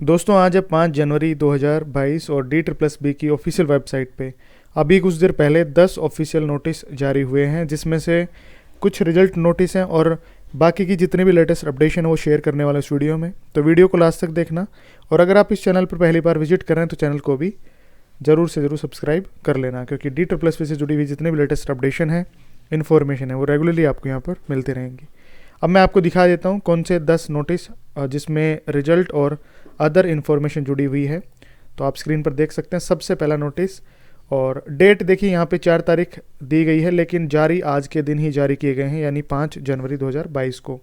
दोस्तों आज है 5 जनवरी 2022 और डी ट्रिप्लस बी की ऑफिशियल वेबसाइट पे अभी कुछ देर पहले 10 ऑफिशियल नोटिस जारी हुए हैं, जिसमें से कुछ रिजल्ट नोटिस हैं और बाकी की जितनी भी लेटेस्ट अपडेशन है वो शेयर करने वाला इस वीडियो में। तो वीडियो को लास्ट तक देखना, और अगर आप इस चैनल पर पहली बार विजिट कर रहे हैं तो चैनल को भी ज़रूर से ज़रूर सब्सक्राइब कर लेना, क्योंकि डी ट्रिप्लस बी से जुड़ी हुई जितनी भी लेटेस्ट अपडेशन है, इन्फॉर्मेशन है, वो रेगुलरली आपको यहाँ पर मिलती रहेंगी। अब मैं आपको दिखा देता हूँ कौन से 10 नोटिस जिसमें रिजल्ट और अदर इन्फॉर्मेशन जुड़ी हुई है। तो आप स्क्रीन पर देख सकते हैं सबसे पहला नोटिस, और डेट देखिए यहाँ पे 4 तारीख दी गई है, लेकिन जारी आज के दिन ही जारी किए गए हैं, यानी 5 जनवरी 2022 को।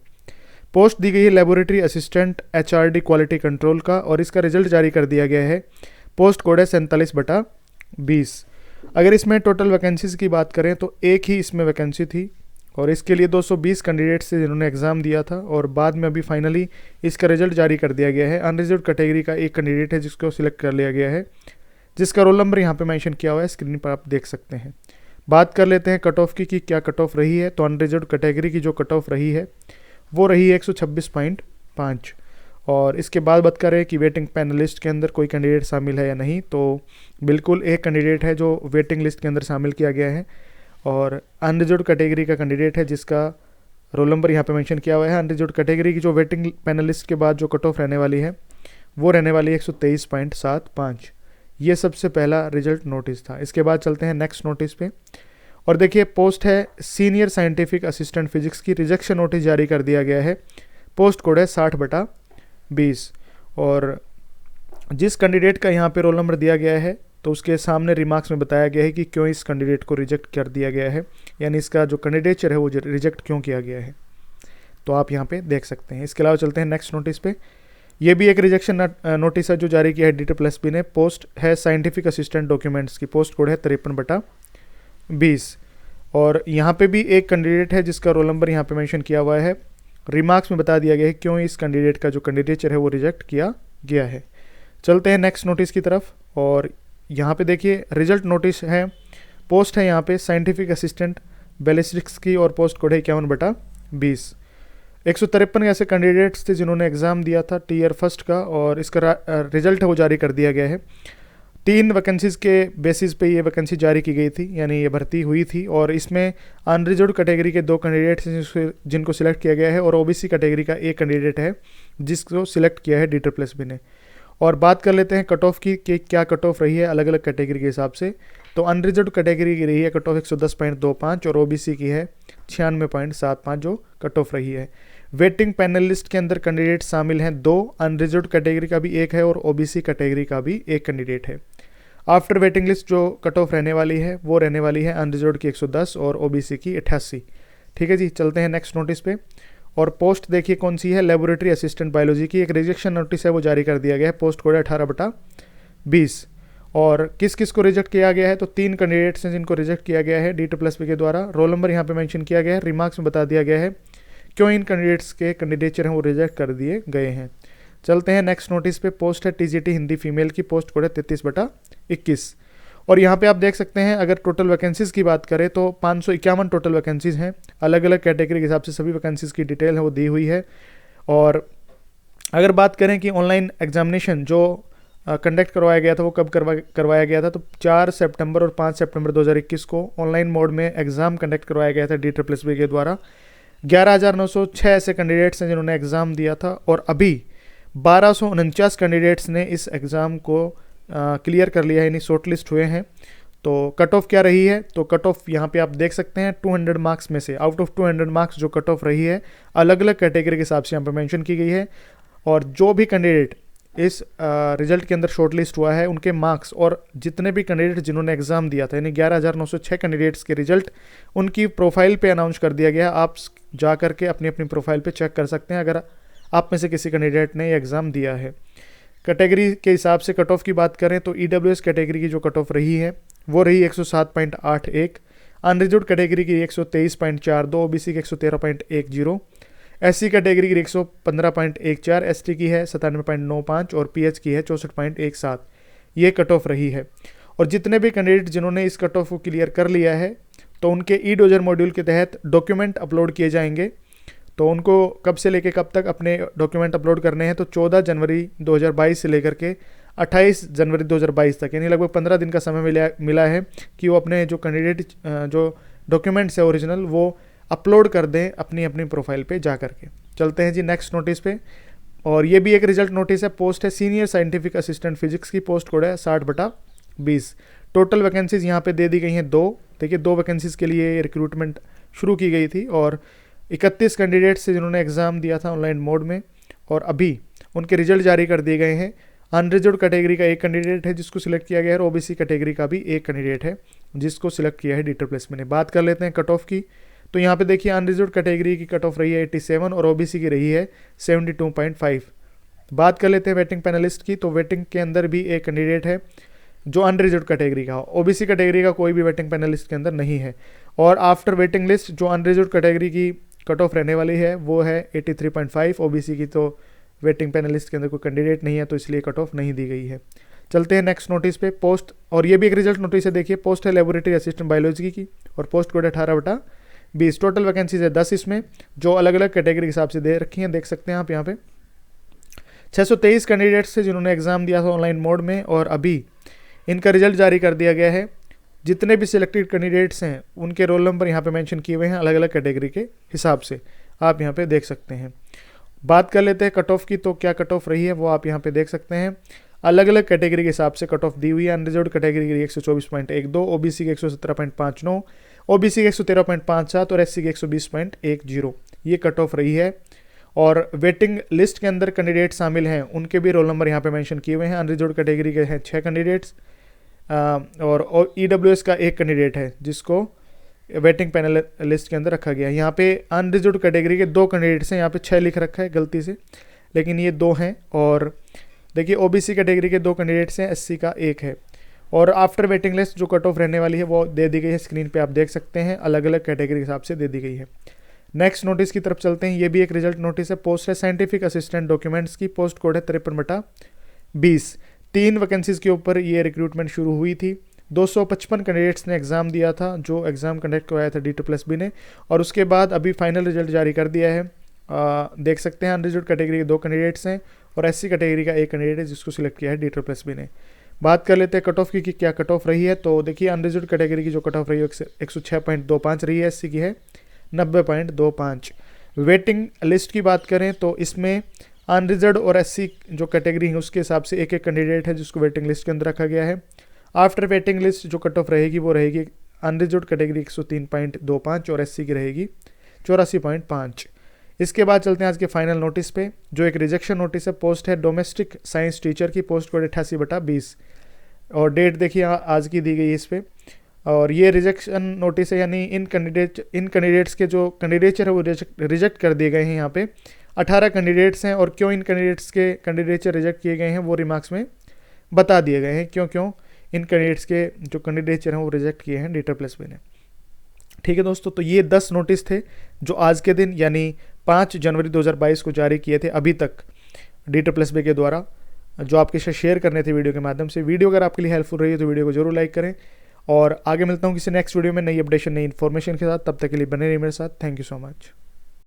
पोस्ट दी गई है laboratory assistant HRD quality control का, और इसका रिजल्ट जारी कर दिया गया है। पोस्ट कोड है 47/20। अगर इसमें टोटल वैकेंसीज की बात करें तो एक ही इसमें वैकेंसी थी, और इसके लिए 220 कैंडिडेट्स थे जिन्होंने एग्ज़ाम दिया था, और बाद में अभी फाइनली इसका रिजल्ट जारी कर दिया गया है। अनरिजर्व कैटेगरी का एक कैंडिडेट है जिसको सिलेक्ट कर लिया गया है, जिसका रोल नंबर यहाँ पे मेंशन किया हुआ है, स्क्रीन पर आप देख सकते हैं। बात कर लेते हैं कट ऑफ की कि क्या कट ऑफ रही है। तो अनरिजर्व कैटेगरी की जो कट ऑफ रही है वो रही है 126.5, और इसके बाद बात करें कि वेटिंग पैनलिस्ट के अंदर कोई कैंडिडेट शामिल है या नहीं, तो बिल्कुल एक कैंडिडेट है जो वेटिंग लिस्ट के अंदर शामिल किया गया है, और अनरिजर्व कैटेगरी का कैंडिडेट है जिसका रोल नंबर यहाँ पे मेंशन किया हुआ है। अनरिजर्व कैटेगरी की जो वेटिंग पैनलिस्ट के बाद जो कट ऑफ रहने वाली है वो रहने वाली है 123.75। ये सबसे पहला रिजल्ट नोटिस था। इसके बाद चलते हैं नेक्स्ट नोटिस पे, और देखिए पोस्ट है सीनियर साइंटिफिक असिस्टेंट फिजिक्स की, रिजेक्शन नोटिस जारी कर दिया गया है। पोस्ट कोड है 60/20, और जिस कैंडिडेट का यहाँ पे रोल नंबर दिया गया है तो उसके सामने रिमार्क्स में बताया गया है कि क्यों इस कैंडिडेट को रिजेक्ट कर दिया गया है, यानी इसका जो कैंडिडेचर है वो रिजेक्ट क्यों किया गया है, तो आप यहाँ पे देख सकते हैं। इसके अलावा चलते हैं नेक्स्ट नोटिस पे। ये भी एक रिजेक्शन नोटिस है जो जारी किया है डी ट्रिप्लस बी ने। पोस्ट है साइंटिफिक असिस्टेंट डॉक्यूमेंट्स की, पोस्ट कोड है 53/20, और यहाँ पे भी एक कैंडिडेट है जिसका रोल नंबर यहाँ पे मेंशन किया हुआ है। रिमार्क्स में बता दिया गया है क्यों इस कैंडिडेट का जो कैंडिडेचर है वो रिजेक्ट किया गया है। चलते हैं नेक्स्ट नोटिस की तरफ, और यहाँ पे देखिए रिजल्ट नोटिस है। पोस्ट है यहाँ पे साइंटिफिक असिस्टेंट बैलिस्टिक्स की, और पोस्ट कोड है 51/20। 153 ऐसे कैंडिडेट्स थे जिन्होंने एग्ज़ाम दिया था टीयर फर्स्ट का, और इसका रिजल्ट है वो जारी कर दिया गया है। 3 वैकेंसीज के बेसिस पे ये वैकेंसी जारी की गई थी, यानी ये भर्ती हुई थी, और इसमें अनरिजर्व कैटेगरी के 2 कैंडिडेट्स जिनको सिलेक्ट किया गया है, और ओबीसी कैटेगरी का एक कैंडिडेट है जिसको सिलेक्ट किया है डी ट्रिप्लस बी ने। और बात कर लेते हैं कट ऑफ की कि क्या कट ऑफ रही है अलग अलग कैटेगरी के हिसाब से। तो अनरिजर्व कैटेगरी की रही है कट ऑफ 110.25, और ओबीसी की है 96.75 जो कट ऑफ रही है। वेटिंग पैनल लिस्ट के अंदर कैंडिडेट शामिल हैं 2, अनरिजर्व कैटेगरी का भी एक है और ओबीसी कैटेगरी का भी एक कैंडिडेट है। आफ्टर वेटिंग लिस्ट जो कट ऑफ रहने वाली है वो रहने वाली है अनरिजर्व की 110 और ओबीसी की 88। ठीक है जी, चलते हैं नेक्स्ट नोटिस पे। और पोस्ट देखिए कौन सी है, लेबोरेटरी असिस्टेंट बायोलॉजी की, एक रिजेक्शन नोटिस है वो जारी कर दिया गया है। पोस्ट कोड है 18/20, और किस किस को रिजेक्ट किया गया है, तो 3 कैंडिडेट्स हैं जिनको रिजेक्ट किया गया है डी ट्रिप्लस बी के द्वारा। रोल नंबर यहाँ पे मेंशन किया गया है, रिमार्क्स में बता दिया गया है क्यों इन कैंडिडेट्स के कैंडिडेचर हैं वो रिजेक्ट कर दिए गए हैं। चलते हैं नेक्स्ट नोटिस पे। पोस्ट है टीजीटी हिंदी फीमेल की, पोस्ट कोड है 33/21, और यहाँ पे आप देख सकते हैं अगर टोटल वैकेंसीज़ की बात करें तो 551 टोटल वैकेंसीज़ हैं। अलग अलग कैटेगरी के हिसाब से सभी वैकेंसीज़ की डिटेल है वो दी हुई है। और अगर बात करें कि ऑनलाइन एग्जामिनेशन जो कंडक्ट करवाया गया था वो कब करवाया गया था, तो 4 सितंबर और 5 सितंबर 2021 को ऑनलाइन मोड में एग्ज़ाम कंडक्ट करवाया गया था डी ट्रिप्लस बी के द्वारा। 11,906 ऐसे कैंडिडेट्स हैं जिन्होंने एग्ज़ाम दिया था, और अभी 1249 कैंडिडेट्स ने इस एग्ज़ाम को क्लियर कर लिया है, यानी शॉर्ट लिस्ट हुए हैं। तो कट ऑफ क्या रही है, तो कट ऑफ यहाँ पे आप देख सकते हैं 200 मार्क्स में से आउट ऑफ 200 मार्क्स जो कट ऑफ रही है अलग अलग कैटेगरी के हिसाब से यहाँ पे मेंशन की गई है। और जो भी कैंडिडेट इस रिजल्ट के अंदर शॉर्ट लिस्ट हुआ है उनके मार्क्स, और जितने भी कैंडिडेट जिन्होंने एग्ज़ाम दिया था, यानी 11,906 कैंडिडेट्स के रिजल्ट उनकी प्रोफाइल पे अनाउंस कर दिया गया। आप जा करके अपनी अपनी प्रोफाइल पे चेक कर सकते हैं अगर आप में से किसी कैंडिडेट ने एग्ज़ाम दिया है। कैटेगरी के हिसाब से कट ऑफ की बात करें तो ईडब्ल्यूएस कैटेगरी की जो कट ऑफ रही है वो रही 107.81, अनरिजर्व कैटेगरी की 123.42, ओबीसी की 113.10, एससी कैटेगरी की 115.14, एसटी की है 97.95, और पीएच की है 64.17। ये कट ऑफ रही है। और जितने भी कैंडिडेट जिन्होंने इस कट ऑफ को क्लियर कर लिया है तो उनके ई डोजर मॉड्यूल के तहत डॉक्यूमेंट अपलोड किए जाएंगे। तो उनको कब से लेके कब तक अपने डॉक्यूमेंट अपलोड करने हैं, तो 14 जनवरी 2022 से लेकर के 28 जनवरी 2022 तक, यानी लगभग 15 दिन का समय मिला है कि वो अपने जो कैंडिडेट जो डॉक्यूमेंट्स है ओरिजिनल वो अपलोड कर दें अपनी अपनी प्रोफाइल पे जा करके। चलते हैं जी नेक्स्ट नोटिस पे, और ये भी एक रिजल्ट नोटिस है। पोस्ट है सीनियर साइंटिफिक असिस्टेंट फिजिक्स की, पोस्ट कोड है 60/20। टोटल वैकेंसीज यहाँ पे दे दी गई हैं 2। देखिए 2 वैकेंसीज के लिए रिक्रूटमेंट शुरू की गई थी और 31 कैंडिडेट्स से जिन्होंने एग्ज़ाम दिया था ऑनलाइन मोड में, और अभी उनके रिजल्ट जारी कर दिए गए हैं। अनरिजर्व्ड कैटेगरी का एक कैंडिडेट है जिसको सिलेक्ट किया गया है, और ओबीसी कैटेगरी का भी एक कैंडिडेट है जिसको सिलेक्ट किया है D++ ने। बात कर लेते हैं कट ऑफ की, तो यहाँ पे देखिए अनरिजर्व्ड कैटेगरी की कट ऑफ रही है 87 और ओबीसी की रही है 72.5। बात कर लेते हैं वेटिंग पैनलिस्ट की, तो वेटिंग के अंदर भी एक कैंडिडेट है जो अनरिजर्व्ड कैटेगरी का हो। ओबीसी कैटेगरी का कोई भी वेटिंग पैनलिस्ट के अंदर नहीं है। और आफ्टर वेटिंग लिस्ट जो अनरिजर्व्ड कैटेगरी की कट ऑफ रहने वाली है वो है 83.5। ओबीसी की तो वेटिंग पैनलिस्ट के अंदर कोई कैंडिडेट नहीं है तो इसलिए कट ऑफ नहीं दी गई है। चलते हैं नेक्स्ट नोटिस पे, पोस्ट, और ये भी एक रिजल्ट नोटिस है। देखिए पोस्ट है लेबोरेटरी असिस्टेंट बायोलॉजी की और पोस्ट कोड है 18/20। टोटल वैकेंसीज है 10 इसमें, जो अलग अलग कैटेगरी के हिसाब से दे रखी हैं, देख सकते हैं आप यहाँ पे। 623 कैंडिडेट्स से जिन्होंने एग्जाम दिया था ऑनलाइन मोड में, और अभी इनका रिजल्ट जारी कर दिया गया है। जितने भी सिलेक्टेड कैंडिडेट्स हैं उनके रोल नंबर यहाँ पे मेंशन किए हुए हैं अलग अलग कैटेगरी के हिसाब से, आप यहाँ पे देख सकते हैं। बात कर लेते हैं कट ऑफ की, तो क्या कट ऑफ रही है वो आप यहाँ पे देख सकते हैं। अलग अलग कैटेगरी के हिसाब से कट ऑफ दी हुई है। अनरिजर्व्ड कैटेगरी की 124.12, ओबीसी की 117.59, ओबीसी की 113.57 और एससी की 120.10, ये कट ऑफ रही है। और वेटिंग लिस्ट के अंदर कैंडिडेट शामिल हैं उनके भी रोल नंबर यहाँ पे मेंशन किए हुए हैं। अनरिजर्व्ड कैटेगरी के हैं 6 कैंडिडेट्स और ईडब्ल्यूएस का एक कैंडिडेट है जिसको वेटिंग पैनल लिस्ट के अंदर रखा गया है। यहाँ पे अनरिजर्व्ड कैटेगरी के 2 कैंडिडेट्स हैं, यहाँ पे 6 लिख रखा है गलती से, लेकिन ये 2 हैं। और देखिए ओबीसी कैटेगरी के 2 कैंडिडेट्स हैं, एससी का 1 है। और आफ्टर वेटिंग लिस्ट जो कट ऑफ रहने वाली है वो दे दी गई है, स्क्रीन पे आप देख सकते हैं, अलग अलग कैटेगरी के हिसाब से दे दी गई है। नेक्स्ट नोटिस की तरफ चलते हैं, ये भी एक रिजल्ट नोटिस है। पोस्ट है साइंटिफिक असिस्टेंट डॉक्यूमेंट्स की, पोस्ट कोड है 53/20। 3 वैकेंसीज के ऊपर ये रिक्रूटमेंट शुरू हुई थी। 255 कैंडिडेट्स ने एग्ज़ाम दिया था, जो एग्ज़ाम कंडक्ट करवाया था D++ ने, और उसके बाद अभी फाइनल रिजल्ट जारी कर दिया है। देख सकते हैं अनरिजर्व्ड कैटेगरी के 2 कैंडिडेट्स हैं और एससी कैटेगरी का एक कैंडिडेट है जिसको सिलेक्ट किया है D++ ने। बात कर लेते हैं कट ऑफ की कि क्या कट ऑफ रही है, तो देखिए अनरिजर्व्ड कैटेगरी की जो कट ऑफ रही है 106.25 रही है, एससी की है 90.25। वेटिंग लिस्ट की बात करें तो इसमें अनरिजर्व्ड और एससी जो कैटेगरी है उसके हिसाब से एक एक कैंडिडेट है जिसको वेटिंग लिस्ट के अंदर रखा गया है। आफ्टर वेटिंग लिस्ट जो कट ऑफ रहेगी वो रहेगी अनरिजर्व्ड कैटेगरी 103.25 और एससी की रहेगी 84.5। इसके बाद चलते हैं आज के फाइनल नोटिस पे, जो एक रिजेक्शन नोटिस है। पोस्ट है डोमेस्टिक साइंस टीचर की, पोस्ट कोड 88/20 और डेट देखिए आज की दी गई है इस पर। और ये रिजेक्शन नोटिस है, यानी इन कैंडिडेट्स के जो कैंडिडेचर है वो रिजेक्ट कर दिए गए हैं। यहाँ पे 18 कैंडिडेट्स हैं, और क्यों इन कैंडिडेट्स के कैंडिडेचर रिजेक्ट किए गए हैं वो रिमार्क्स में बता दिए गए हैं, क्यों इन कैंडिडेट्स के जो कैंडिडेचर हैं वो रिजेक्ट किए हैं D++ ने। ठीक है दोस्तों, तो ये 10 नोटिस थे जो आज के दिन यानी 5 जनवरी 2022 को जारी किए थे अभी तक D++ के द्वारा, जो आपके साथ शेयर करने थे वीडियो के माध्यम से। वीडियो अगर आपके लिए हेल्पफुल रही है तो वीडियो को जरूर लाइक करें, और आगे मिलता हूँ किसी नेक्स्ट वीडियो में नई अपडेशन नई इन्फॉर्मेशन के साथ। तब तक के लिए बने रहिए मेरे साथ। Thank you so much.